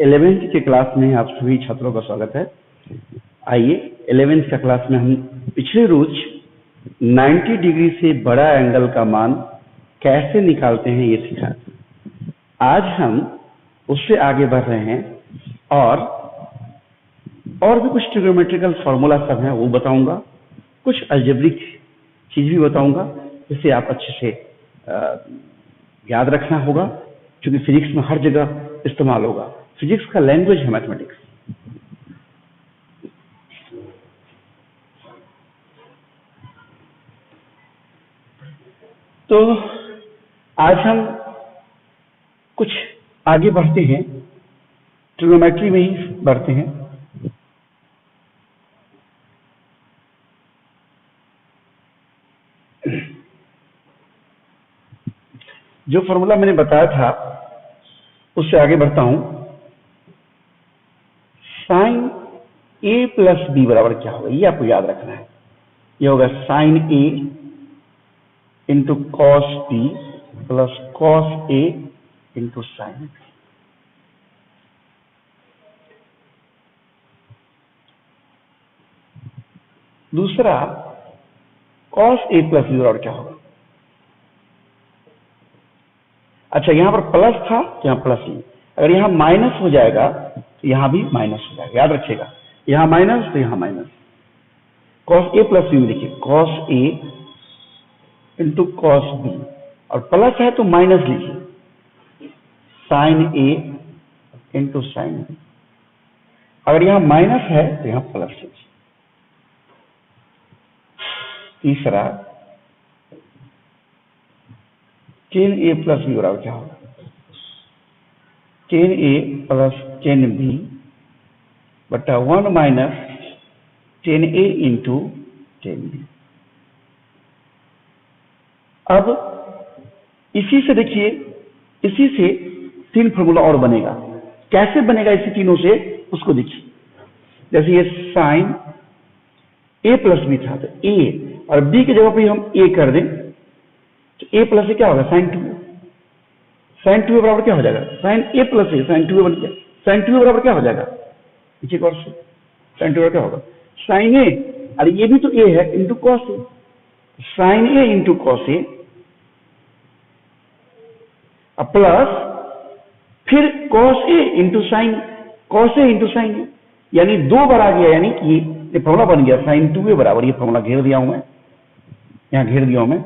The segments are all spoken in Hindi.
11th के क्लास में आप सभी छात्रों का स्वागत है। आइए 11th का क्लास में हम पिछले रोज 90 डिग्री से बड़ा एंगल का मान कैसे निकालते हैं ये सीखा। आज हम उससे आगे बढ़ रहे हैं और भी कुछ ट्रिग्नोमेट्रिकल फार्मूला सब हैं वो बताऊंगा, कुछ अलजेब्रिक चीज भी बताऊंगा जिससे आप अच्छे से याद रखना होगा, क्योंकि फिजिक्स में हर जगह इस्तेमाल होगा। फिजिक्स का लैंग्वेज है मैथमेटिक्स। तो आज हम कुछ आगे बढ़ते हैं, ट्रिग्नोमेट्री में ही बढ़ते हैं। जो फॉर्मूला मैंने बताया था उससे आगे बढ़ता हूं। साइन ए प्लस बी बराबर क्या होगा, ये आपको याद रखना है। ये होगा sine a into cos b plus cos a into sine b. दूसरा कॉस ए प्लस बी बराबर क्या होगा। अच्छा, यहां पर प्लस था तो यहां प्लस नहीं, अगर यहां माइनस हो जाएगा तो यहां भी माइनस हो जाएगा, याद रखिएगा। यहां माइनस तो यहां minus. Cos a plus B में देखिए cos a into cos B, और प्लस है तो माइनस लीजिए sign a into sine B. अगर यहां माइनस है तो यहां प्लस लीजिए। तीसरा टेन ए प्लस बी बराबर क्या होगा। टेन ए प्लस टेन बी बटा 1 माइनस टेन ए इंटू टेन बी। अब इसी से देखिए, इसी से तीन फॉर्मूला और बनेगा। कैसे बनेगा इसी तीनों से, उसको देखिए। जैसे ये साइन ए प्लस बी था तो ए और बी की जगह पे हम ए कर दें तो ए प्लस ए क्या होगा, साइन 2ए। साइन 2ए बराबर क्या हो जाएगा, साइन ए प्लस ए, साइन 2ए बन गया। साइन 2ए बराबर क्या हो जाएगा, पीछे एक और से साइन 2ए क्या होगा, साइन ए, अरे ये भी तो ए है, into cos A. Sign a into cos a plus फिर cos a into sign, cos a into sign ए, यानी दो बार आ गया, यानी कि ये फॉर्मूला बन गया साइन 2ए बराबर, ये फॉर्मूला घेर दिया हूं मैं, यहां घेर दिया हूं मैं,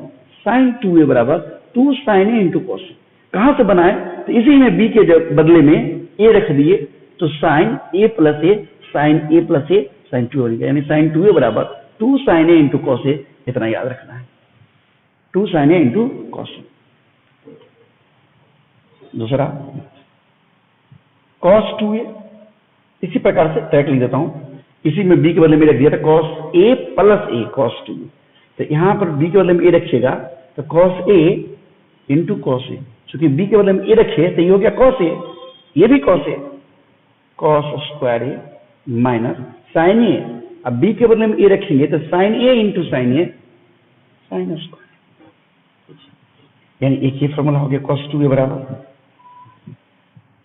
साइन 2ए बराबर 2 sign a into cos A. कहां से बनाए, तो इसी में बी के बदले में ए रख दिए तो साइन ए प्लस ए, साइन ए प्लस ए, साइन 2 हो गया, यानी साइन 2ए बराबर 2 sign a into cos A. इतना याद रखना है, 2 sign a into cos A. दूसरा कॉस 2ए, इसी प्रकार से डायरेक्ट लिख देता हूं, इसी में बी के बदले में रख दिया था cos a plus A, cos 2ए। तो यहां पर बी के बदले में ए रखिएगा तो cos a into cos A, चूंकि बी के बदले में ए रखे तो ये हो गया कॉस ए, ये भी cos A, cos square a minus sign ए। अब बी के बदले में ए रखेंगे तो sign a into sign A, sine square, यानी एक ये फॉर्मूला हो गया कॉस 2ए बराबर।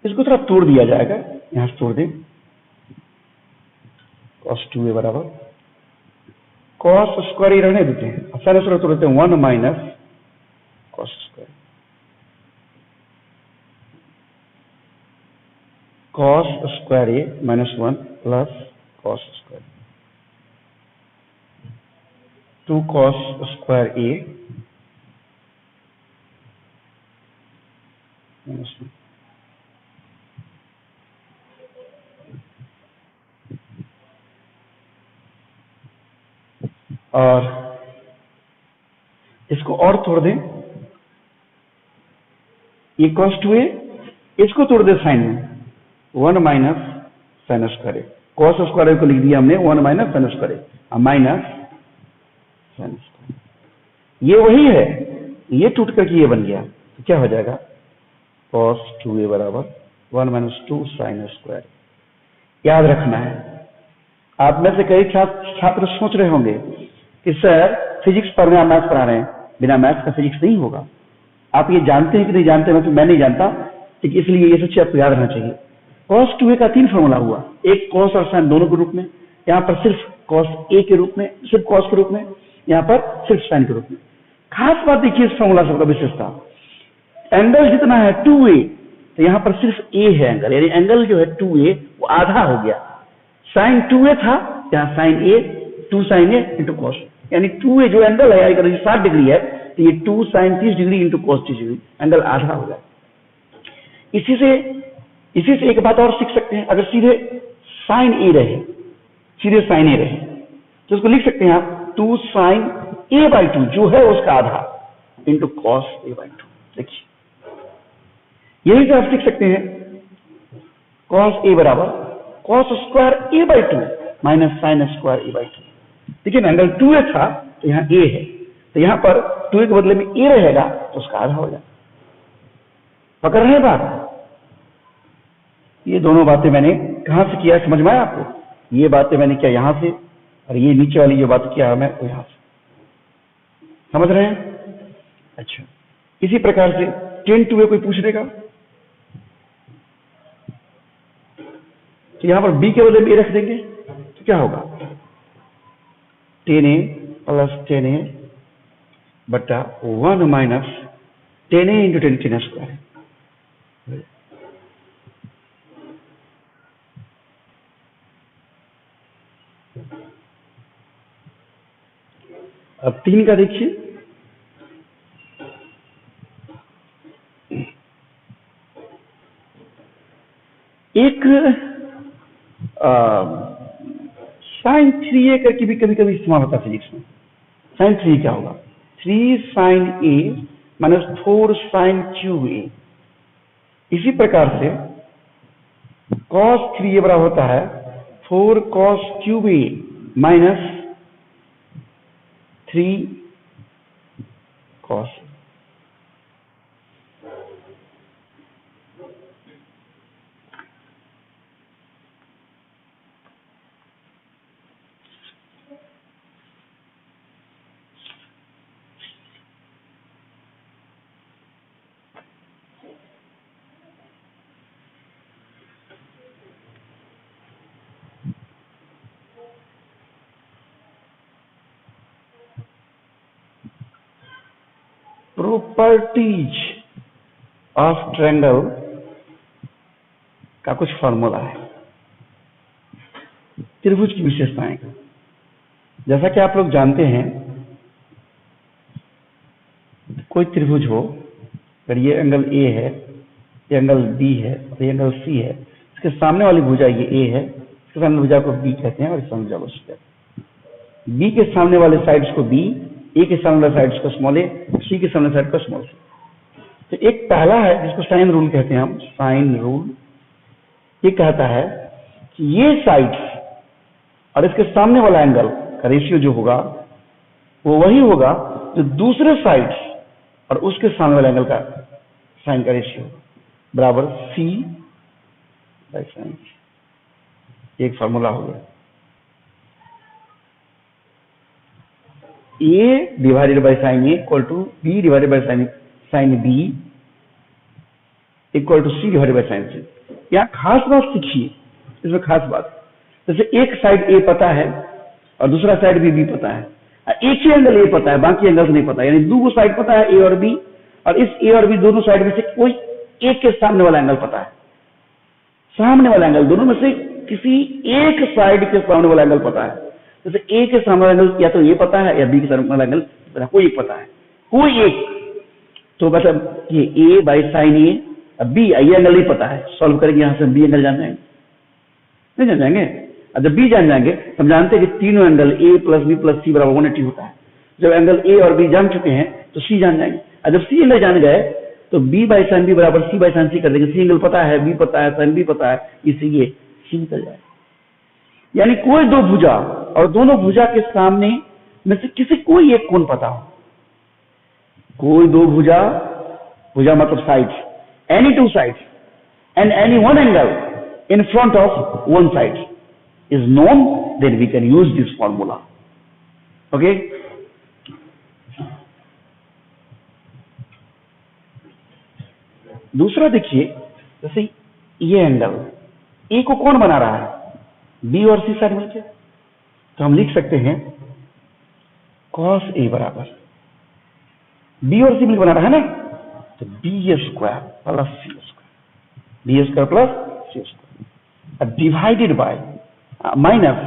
इसको थोड़ा तोड़ दिया जाएगा, यहां से तोड़ दें, कॉस 2ए बराबर कॉस स्क्वायर ए रहने देते हैं, सारे स्क्वायर तोड़ देते हैं 1 minus cos square, cos square a minus 1 plus cos square, 2 cos square a minus 1। और इसको और तोड़ दें, ये कॉस 2ए, इसको तोड़ दे साइन में, 1 माइनस साइन स्क्वायर ए, कॉस स्क्वायर ए को लिख दिया हमने 1 minus sine square a minus sine square. ये वही है, ये टूट करके ये बन गया तो क्या हो जाएगा, कॉस 2ए बराबर 1 माइनस 2 साइन स्क्वायर। याद रखना है। आप में से कई छात्र सोच रहे होंगे कि सर फिजिक्स पढ़ रहे हैं, मैथ्स पढ़ा रहे हैं, बिना मैथ्स का फिजिक्स नहीं होगा। आप ये जानते हैं कि नहीं जानते, मैं नहीं जानता, ठीक, इसलिए ये सब चीज आपको याद रहना चाहिए। cos 2a का 3 फॉर्मूला हुआ, एक cos और sin दोनों के रूप में, यहाँ पर सिर्फ cos a के रूप में, सिर्फ cos के रूप में, यहाँ पर सिर्फ sin के रूप में। खास बात देखिए इस फॉर्मूला सबका विशेषता, एंगल जितना है 2a, तो यहाँ पर सिर्फ a है एंगल, यानी एंगल जो है 2a वो आधा हो गया। sin 2a था, यहाँ sin a 2 sin a into cos, यानी 2a जो एंगल है अगर 60 डिग्री है तो ये 2 sin 30 degree into cos 30 degree, angle आधा हो गया। इसी से एक बात और सीख सकते हैं, अगर सीधे sin a रहे, सीधे sin a रहे तो उसको लिख सकते हैं आप 2 sin a/2 जो है उसका आधा इंटू cos a/2। देखिए यही से आप सीख सकते हैं cos a बराबर cos square a/2 minus sin square a/2। देखिए एंगल 2a था तो यहाँ a है, तो यहाँ पर 2a के बदले में a रहेगा तो उसका आधा हो जाएगा। पकड़ रहे हैं बात? ये दोनों बातें मैंने कहां से किया समझ में आया आपको? ये बातें मैंने किया यहां से, और ये नीचे वाली जो बात किया मैं वो यहां से। समझ रहे हैं? अच्छा, इसी प्रकार से 10 to a कोई पूछ देगा तो यहां पर b के बदले में a रख देंगे तो क्या होगा? 10a प्लस 10a बटा 1 माइनस 10a इंटू 10 स्क्वायर। अब 3 का देखिए, एक sin 3a करके भी कभी कभी इस्तेमाल होता है फिजिक्स में। sin 3 क्या होगा? 3 sin a minus 4 sin cube a। इसी प्रकार से cos 3a बराबर होता है 4 cos cube a minus 3 cos। Properties of triangle का कुछ फॉर्मूला है, त्रिभुज की विशेषताएं का। जैसा कि आप लोग जानते हैं, कोई त्रिभुज हो, अगर ये एंगल A है, ये एंगल B है और ये एंगल C है, इसके सामने वाली भुजा ये A है, इसके सामने भुजा को B कहते हैं और इस सामने भुजा को C कहते हैं। B के सामने वाले साइड्स को B, A के सामने वाले साइड्स को स्मॉल a, C के सामने साइड को स्मॉल c। तो एक पहला है जिसको साइन रूल कहते हैं हम, साइन रूल। ये कहता है कि ये साइड्स और इसके सामने वाला एंगल का रेशियो जो होगा वो वही होगा जो दूसरे साइड्स और उसके सामने वाले एंगल का साइन का रेशियो बराबर C बाई साइन। एक फॉर्मूला हो गया। A divided by sine A equal to B divided by sine B equal to C divided by sine C। यहाँ खास बात सीखिए, इसमें खास बात, जैसे एक साइड A पता है और दूसरा साइड भी B पता है, एक ही एंगल A पता है, बाकी एंगल्स नहीं पता, यानी दो साइड पता है A और B, और इस A और B दोनों साइड में से कोई एक के सामने वाला एंगल पता है। सामने वाला एंगल दोनों में से किसी एक साइड के सामने वाला एंगल पता है। जैसे A के सामने वाला एंगल या तो ये पता है या B के सामने वाला एंगल कोई एक पता है, कोई एक। तो मतलब ये A बाई साइन A, अब B ये एंगल नहीं पता है, सॉल्व करेंगे यहाँ से B एंगल जान जाएंगे, नहीं जान जाएंगे। और जब B जान जाएंगे, हम जानते हैं कि तीनों angle A plus B plus C बराबर 180 होता है। जब एंगल A और B जान चुके हैं तो C जान जाएंगे, और जब C एंगल जान गए तो B बाई साइन B बराबर C बाई साइन C कर देंगे। C एंगल पता है, B पता है, साइन B पता है, इसलिए C निकल जाए। यानी कोई दो भुजा और दोनों भुजा के सामने में से किसी कोई एक कोण पता हो, कोई दो भुजा, भुजा मतलब sides, any two sides and any one angle in front of one side is known, then we can use this formula. Okay? दूसरा देखिए, जैसे ये एंगल ए को कौन बना रहा है? बी और सी साइड मिलकर। तो हम लिख सकते हैं कॉस ए बराबर बी और सी मिलकर बना रहा है ना, तो B square plus C square, B square plus C square divided by minus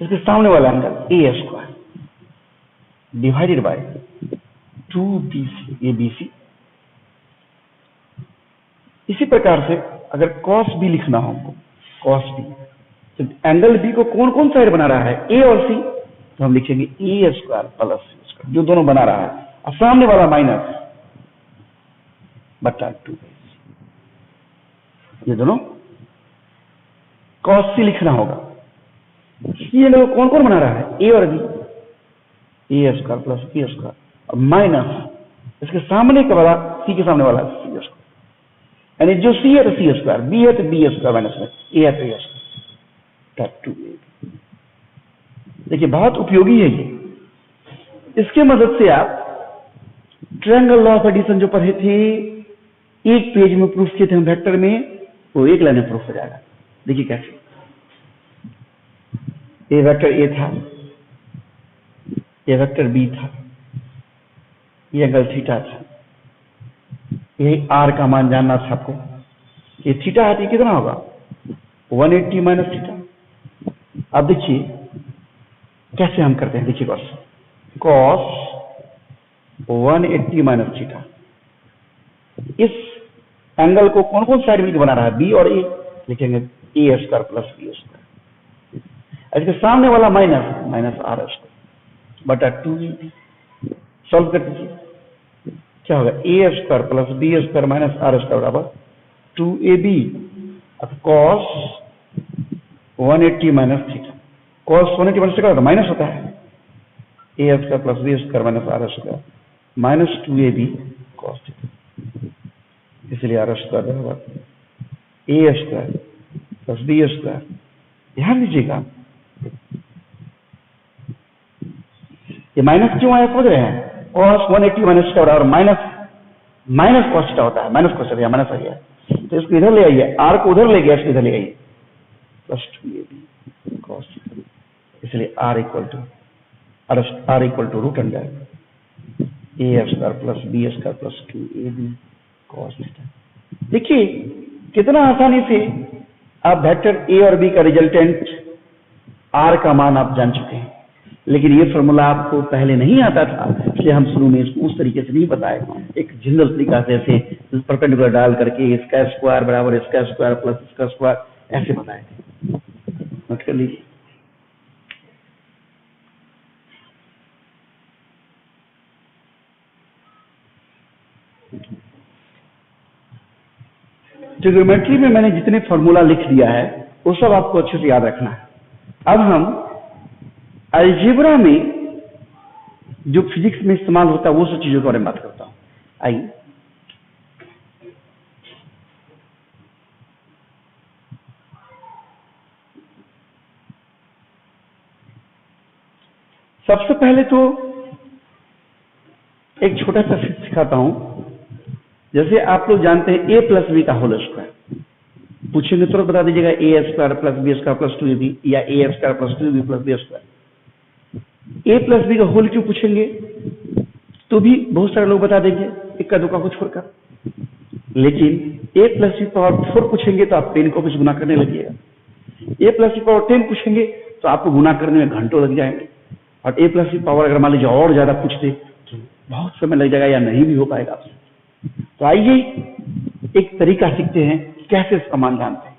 इसके सामने वाला angle A square divided by 2BC, ये BC। इसी प्रकार से अगर cos B लिखना हो, cos B, तो एंगल B को कौन कौन साइड बना रहा है? A और C, तो हम लिखेंगे A square plus C square, जो दोनों बना रहा है, और सामने वाला माइनस बटा 2BC, ये दोनों cos C लिखना होगा। ये एंगल कौन कौन बना रहा है? A और B, A square plus B square minus इसके सामने का वाला C के सामने वाला C स्क्वायर, यानी जो C है तो C स्क्वायर, B है तो B स्क्वायर माइनस में A है तो A स्क्वायर 2AB। देखिए बहुत उपयोगी है ये। इसके मदद से आप ट्रायंगल लॉ ऑफ एडिशन जो पढ़े थे, एक पेज में प्रूफ किए थे हम वेक्टर में, वो एक लाइन में प्रूफ हो जाएगा। देखिए कैसे, ये वेक्टर A था, ये वेक्टर B था, ये एंगल थीटा था, यही R का मान जानना था आपको। ये थीटा है, कितना होगा? 180 माइनस थीटा। अब देखिए कैसे हम करते हैं, देखिए cos 180 माइनस थीटा, इस एंगल को कौन कौन साइड मिलकर बना रहा है? B और A, लिखेंगे A square plus B square, इसके सामने वाला माइनस माइनस R स्क्वायर बटा 2AB। सॉल्व कर दीजिए, क्या होगा? A square plus B square minus R square बराबर 2AB। अब cos 180 minus theta, cos 180 minus theta minus होता है, A square plus B square minus R square minus 2AB cos theta, इसलिए R स्क्वायर बराबर A square plus B square. ध्यान दीजिएगा ये माइनस क्यों आया, समझ रहे हैं? cos 180 माइनस थीटा बराबर माइनस माइनस cos थीटा होता है, माइनस cos थीटा, माइनस आ गया, तो इसको इधर ले आइए, R को उधर ले गया, इसको इधर ले आइए, प्लस 2AB cos थीटा, इसलिए R equal to root under A square plus B square plus 2AB cos theta. देखिए कितना आसानी से आप वेक्टर A और B का रिजल्टेंट R का मान आप जान चुके हैं। लेकिन ये फॉर्मूला आपको पहले नहीं आता था, इसलिए हम शुरू में इसको उस तरीके से नहीं बताए, एक जनरल तरीका से ऐसे परपेंडिकुलर डाल करके इसका स्क्वायर बराबर इसका स्क्वायर प्लस इसका स्क्वायर ऐसे बताए थे। नोट कर लीजिए। ट्रिग्नोमेट्री में मैंने जितने फॉर्मूला लिख दिया है वो सब आपको अच्छे से याद रखना है। अब हम अलजेब्रा में जो फिजिक्स में इस्तेमाल होता है वो सब चीजों के बारे में बात करता हूं। आइए, सबसे पहले तो एक छोटा सा सिखाता हूं। जैसे आप लोग जानते हैं a प्लस बी का होल स्क्वायर, पूछेंगे तुरंत बता दीजिएगा a square plus b square plus 2ab या a square plus 2b plus b square. a plus b का होल क्यों पूछेंगे तो भी बहुत सारे लोग बता देंगे, इक्का दुक्का को छोड़कर। लेकिन a प्लस बी पावर 4 पूछेंगे तो आप 10 को भी गुना करने लगिएगा। a प्लस बी पावर 10 पूछेंगे तो आपको गुना करने में घंटों लग जाएंगे। और a प्लस बी पावर अगर मान लीजिए और ज्यादा पूछते तो बहुत समय लग जाएगा या नहीं भी हो पाएगा आपसे। तो आइए एक तरीका सीखते हैं कैसे इसका मान जानते हैं।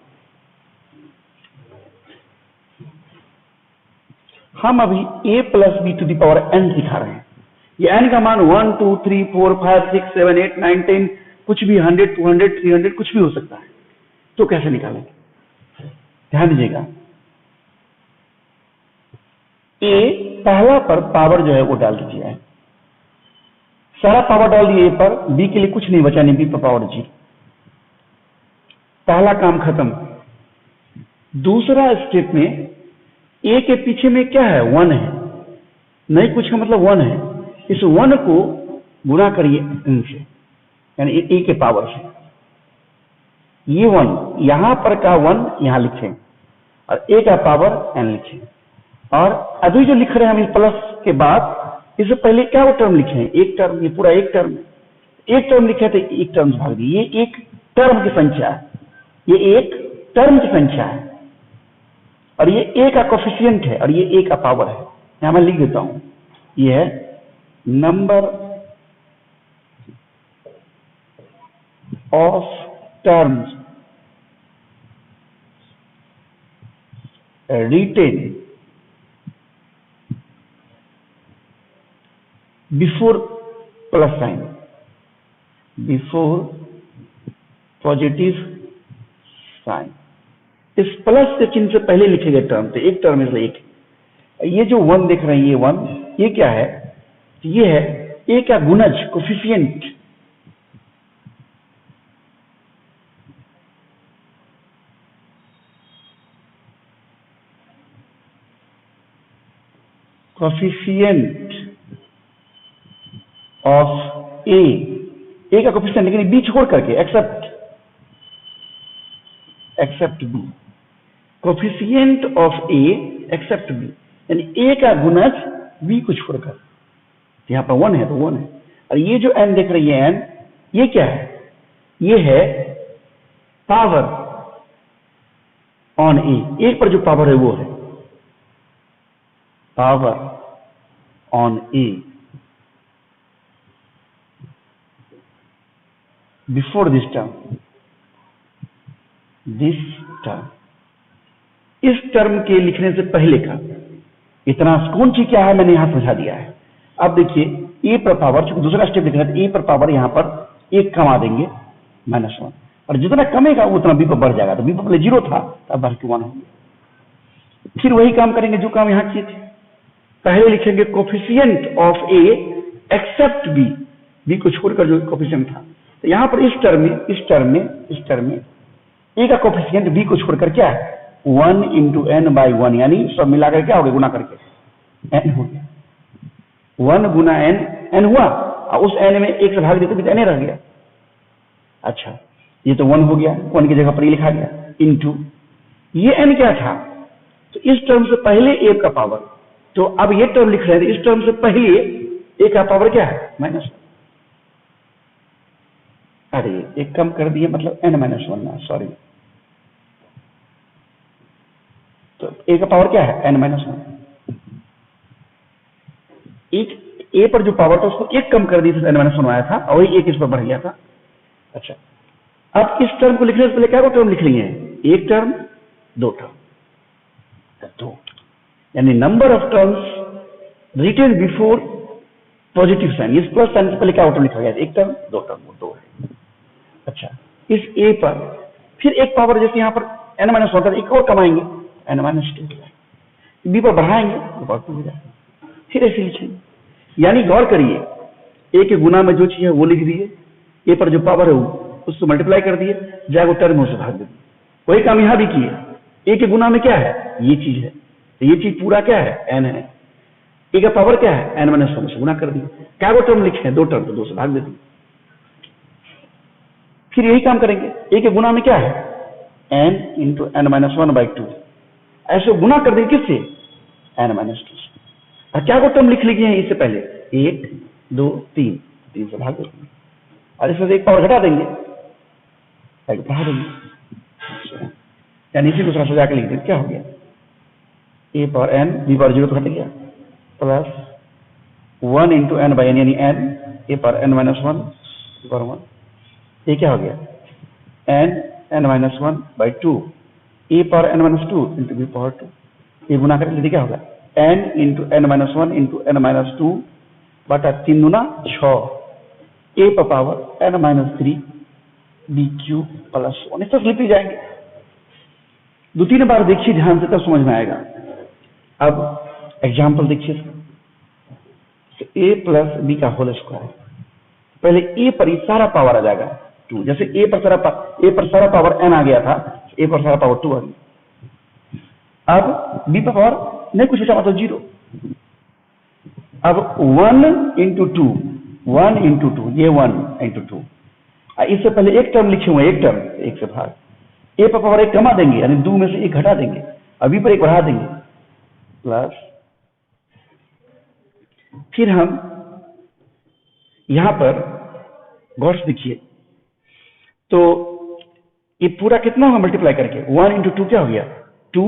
हम अभी a plus b to the power n दिखा रहे हैं। ये n का मान 1 2 3 4 5 6 7 8 9 10 कुछ भी 100 200 300 कुछ भी हो सकता है। तो कैसे निकालेंगे, ध्यान दीजिएगा। a पहला पर पावर जो है वो डाल दीजिए, सारा पावर डाल दिए a पर, b के लिए कुछ नहीं बचा, नहीं b पर पावर जी। पहला काम खत्म। दूसरा स्टेप में a के पीछे में क्या है, 1 है, नहीं कुछ का मतलब 1 है। इस 1 को गुना करिए n से, यानी a के पावर से। ये 1 यहां पर का 1 यहां लिखें और a का पावर n लिखें। और अभी जो लिख रहे हैं हम प्लस के बाद इससे पहले क्या वो टर्म लिखे हैं? एक टर्म, ये पूरा एक टर्म है। एक टर्म लिखे तो एक टर्म भाग दी, ये एक टर्म की संख्या है, ये एक टर्म की संख्या है और ये a का कोफिशिएंट है और ये a का पावर है। यहां मैं लिख देता हूं, ये है number of terms written before plus sign, before positive sign. इस प्लस के चिन्ह से पहले लिखे गए टर्म थे, एक टर्म में एक। ये जो 1 देख रहे हैं, ये 1 ये क्या है? ये है a का गुणज, कोफिशिएंट। कोफिशिएंट ऑफ a का कोफिशिएंट, लेकिन b छोड़ करके, except b, coefficient of a except b, यानी a का गुणज b को छोड़कर। यहां पर 1 है तो 1 है। और ये जो n देख रही है n, ये क्या है? ये है पावर ऑन a, एक पर जो पावर है वो है power on a before this term, इस टर्म के लिखने से पहले का इतना कौन चीज क्या है मैंने यहां समझा दिया है। अब देखिए a पर पावर, चूंकि दूसरा स्टेप लिखना है, a पर पावर यहां पर एक कमा देंगे -1, और जितना कमेगा उतना b पर बढ़ जाएगा। तो b पर पहले 0 था, तब बढ़ के 1 हो गया। फिर वही काम करेंगे जो काम यहां किए थे। पहले लिखेंगे coefficient of a except b को छोड़कर जो कोफिशिएंट था। तो यहां पर इस टर्म में a का कोफिशिएंट b को छोड़कर क्या है? 1 × n/1, यानी सब मिलाकर क्या हो गया? गुना करके n हो गया। 1 गुना n हुआ, और उस n में 1 से भाग देते तो n रह गया। अच्छा, ये तो 1 हो गया, 1 की जगह पर लिखा गया, इनटू ये n क्या था? तो इस टर्म से पहले a का पावर, तो अब ये टर्म लिख रहे हैं, इस टर्म से पहले a का पावर क्या है? -1। अरे एक कम कर दिए, मतलब n-1 ना, सॉरी। तो a का पावर क्या है? n-1। एक a पर जो पावर था उसको एक कम कर दिया, n-1 आया था, और वही एक इस पर बढ़ गया था। अच्छा, अब इस टर्म को लिखने से पहले क्या को टर्म लिख रही है? एक टर्म, दो टर्म, दो, यानी number of terms written before positive sign. इस प्लस साइन से पहले क्या टर्म लिखा गया? एक टर्म, दो टर्म, वो 2 है। अच्छा, इस a पर फिर एक पावर, जैसे यहां पर n-1 होता है, एक और कमाएंगे, n-2 हो जाएगा। b पर बढ़ाएंगे तो 2 हो जाएगा। फिर ऐसे लिखेंगे, यानी गौर करिए, a के गुना में जो चीज है वो लिख दिए, a पर जो पावर है उससे मल्टीप्लाई कर दिए, जाए वो टर्म उसे भाग दे दिए। वही काम यहां भी किए। a के गुना में क्या है? ये चीज है, तो ये चीज पूरा क्या है? n है। a का पावर क्या है? n-1 से गुना कर दिए। क्या वो टर्म लिखे हैं? 2 टर्म, तो 2 से भाग दे दिए। फिर यही काम करेंगे, a के गुना में क्या है? n × n-1/2, ऐसे गुना कर देंगे किससे? n-2 से। और क्या को टर्म लिख लीजिए हैं इससे पहले? 1, 2, 3 से भाग देंगे, और इसमें से एक पावर घटा देंगे, बढ़ा देंगे, यानी इसी को थोड़ा सजा के लिख देंगे। क्या हो गया? a पर n, b पर 0 तो घट गया, प्लस 1 × n/n, यानी n, a पर n-1 पर 1, ये क्या हो गया? n-1/2, a पर n-2 × b पर 2, ये गुना करके क्या होगा? n × n-1 × n-2 बटा 3 दूना 6, a पर पावर n-3 b³ + 1। इससे लिखते जाएंगे, 2-3 बार देखिए ध्यान से, तब समझ में आएगा। अब एग्जाम्पल देखिए, a + b का होल स्क्वायर। पहले a पर ये सारा पावर आ जाएगा 2, जैसे a पर सारा पावर n आ गया था, a पर सारा पावर 2 आ गया। अब b पर पावर नहीं कुछ बचा, मतलब 0। अब 1 × 2, 1 × 2, ये 1 × 2। इससे पहले एक टर्म लिखे हुए, एक टर्म, एक से भाग, ए पर पावर 1 कमा देंगे, यानी 2 में से 1 घटा देंगे, अभी पर 1 बढ़ा देंगे, प्लस फिर हम यहां पर गौर से देखिए तो ये पूरा कितना होगा मल्टीप्लाई करके, 1 इंटू 2 क्या हो गया 2,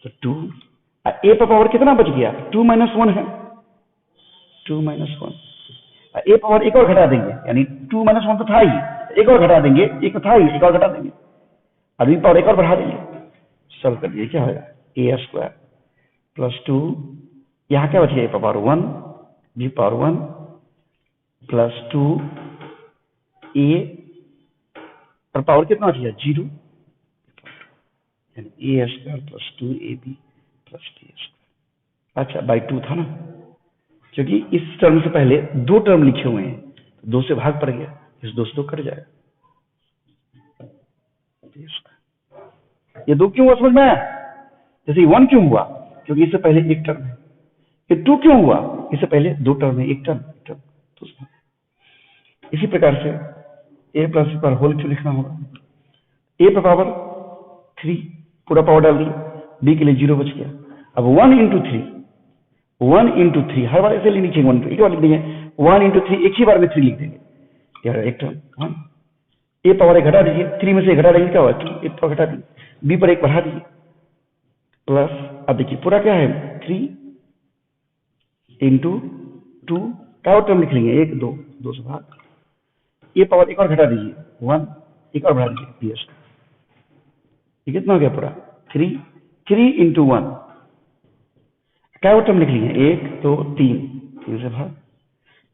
तो 2 ए पर पावर कितना बच गया 2 माइनस 1 है, 2 माइनस 1, ए पावर 1 और घटा देंगे, यानी 2 माइनस 1 तो था ही, 1 और घटा देंगे, 1 तो था ही, 1 और घटा देंगे, अभी पावर 1 और बढ़ा देंगे, सॉल्व कर दिए क्या होगा ए स्क्वायर प्लस 2, यहाँ क्या बच गया a power 1 b power 1 plus 2 a और पावर कितना बच गया 0, यानी a square plus 2 a b plus b square. अच्छा बाई 2 था ना, क्योंकि इस टर्म से पहले 2 टर्म लिखे हुए हैं, तो 2 से भाग पड़ गया, इस 2 से 2 कट जाएगा, ये 2 क्यों हुआ समझ में आया? जैसे 1 क्यों हुआ, क्योंकि इससे पहले 1 टर्म है, ये 2 क्यों हुआ, इससे पहले 2 टर्म है, 1 टर्म तो इसी प्रकार से ए प्लस बी पर होल क्यों लिखना होगा, ए पर पावर 3 पूरा पावर डाल दिया, बी के लिए 0 बच गया, अब 1 इंटू 3 हर बार ऐसे लिखेंगे, 1 एक बार लिख देंगे, 1 इंटू 3 एक ही बार में 3 लिख देंगे, यार एक टर्म 1, ए पावर 1 घटा दीजिए, 3 में से 1 घटा देंगे क्या होगा 2, 1 पावर घटा दीजिए, बी पर 1 बढ़ा दीजिए प्लस, अब देखिए पूरा क्या है 3 इंटू 2 क्या टर्म लिख लेंगे 1 2 से भाग, ए पावर 1 और घटा दीजिए 1, 1 और बढ़ा दीजिए बी स्क्वायर, ये कितना हो गया पूरा 3 इंटू 1 क्या टर्म लिख लेंगे 1 2 3 से भाग,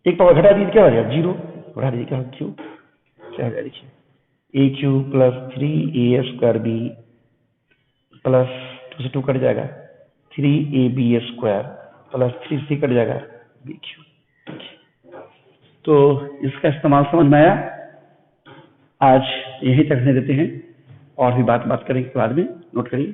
1 पावर घटा दीजिए क्या हो गया 0, बढ़ा दीजिए क्या हो क्यू, क्या हो गया देखिए ए क्यू प्लस 3 ए स्क्वायर बी प्लस 2 से 2 कट जाएगा 3 ए बी स्क्वायर प्लस 3 से कट जाएगा बी क्यू। तो इसका इस्तेमाल समझ में आया, आज यही तक रहने देते हैं, और भी बात करेंगे बाद में, नोट करिए।